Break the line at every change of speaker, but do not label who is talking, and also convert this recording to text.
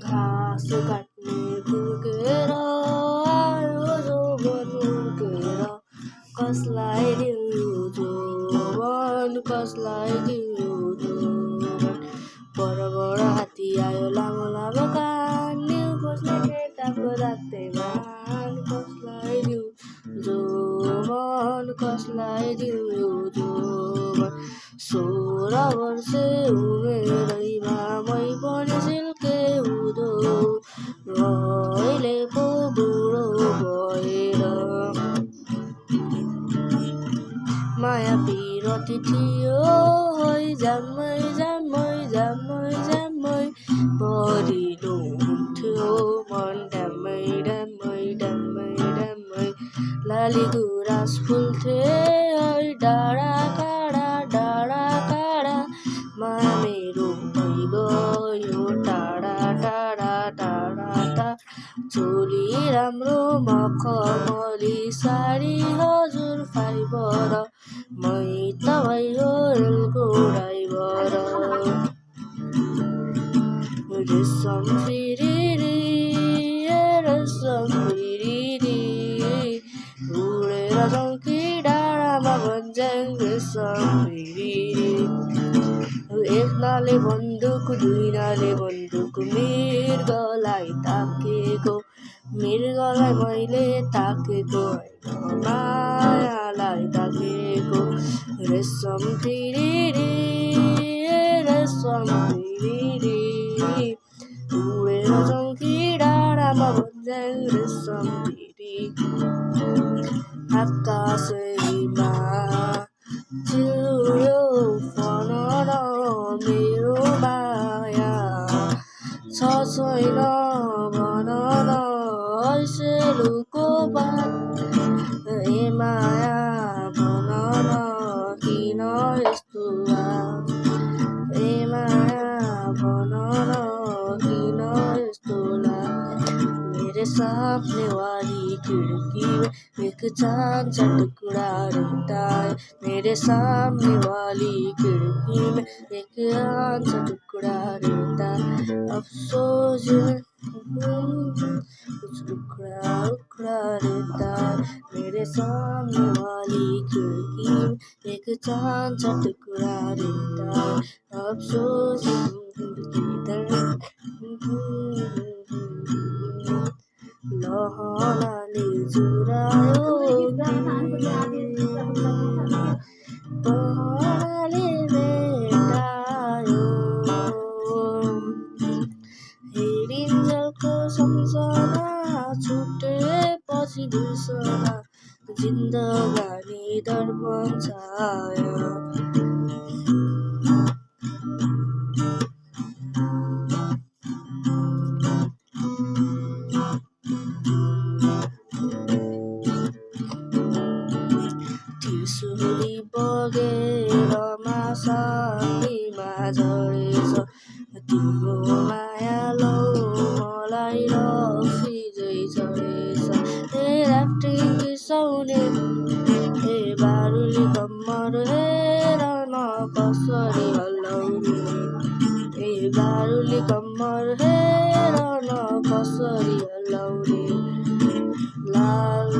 घाँस काट्ने फुर्केर आयो जोबन हुर्केर कसलाई दियो जोबन कसलाई दियो जोबन परबाट हात्ती आयो लामो लामो कान न्यु खोज्ने केटाको राते मान कसलाई दियो जोबन कसलाई दियो जोबन 16 वर्ष उमेरैमा मै पनि सिल्के हुँदो अहिले पो बुढो भएर माया पिरती थियो है जाम्मै जाम्मै जाम्मै जाम्मै भरिलो हुन्थ्यो मन ड्याम्मै ड्याम्मै ड्याम्मै ड्याम्मै लाली गुराँस फुल्थे है डाँडा काँडा माया मेरो भइगयो टाढा टाढा टाढा टाढा चोली राम्रो मखमली साडी हजुर फाइबर मै त भयो रेलको ड्राइभर रेशम फिरिरी रेशम फिरिरी उडेर चौकी डाँडामा भन्छन् रेशम फिरिरी एक नाले बन्दुक दुई नाले बन्दुक मृगलाई ताकेको मृगलाई मैले ताकेको होइन मायालाई ताकेको रेशम फिरिरी रेशम फिरिरी उडेर चौकी डाँडामा भन्छन् रेशम फिरिरी आकाशैमा चिल्यो फनर मेरो माया छ छैन भन न ऐसेलुको बात ए माया भन न किन यस्तो ए माया भन न किन यस्तो मेरे सामने वाली खिड़की में एक चांद सा टुकड़ा रहता है मेरे सामने वाली खिड़की में एक चांद सा टुकड़ा रहता है अफसोस कुछ टुकड़ा उखड़ा रहता है मेरे सामने वाली खिड़की में एक चांद सा टुकड़ा रहता है अफसोस लहनाले जुरायो बहनाले भेटायो हेरिन्जेलको सम्झना छुटेपछि बिर्सना जिन्दगानी दर्पण छायो त्रिशुली बगेर मासालीमा झरेछ तिम्रो माया लौ मलाई रक्सीझै झरेछ हे राफ्टिङ रिसाउने हे बारुली कम्मर हेर न कसरी हल्लाउने हे बारुली कम्मर हेर न कसरी हल्लाउने लाल